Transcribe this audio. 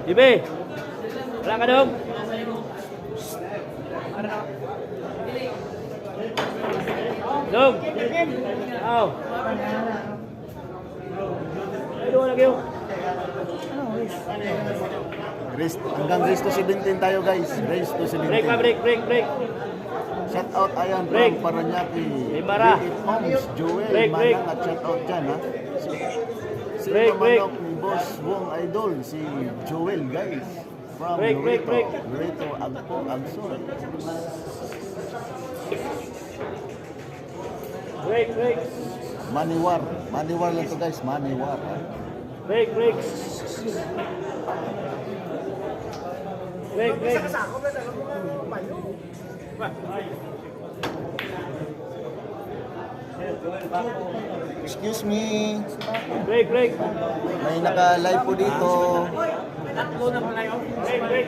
Ibe. Wala ka dong. Dong. Aw. Ay, doon lagi yung. Hanggang race to 17 tayo guys. Race to 17. Break pa, break. Shout out ayan Break. from Paranaque. Mara. Homes, Joel, Break. Manang at shout out dyan ha. Si Break. Manok ni Boss Wong Idol, si Joel guys. From Break. Loreto, Agpo, Agsol. Break. Maniwar lang to guys, Maniwar. Break. Excuse me, Break. may naka-live po dito. Break.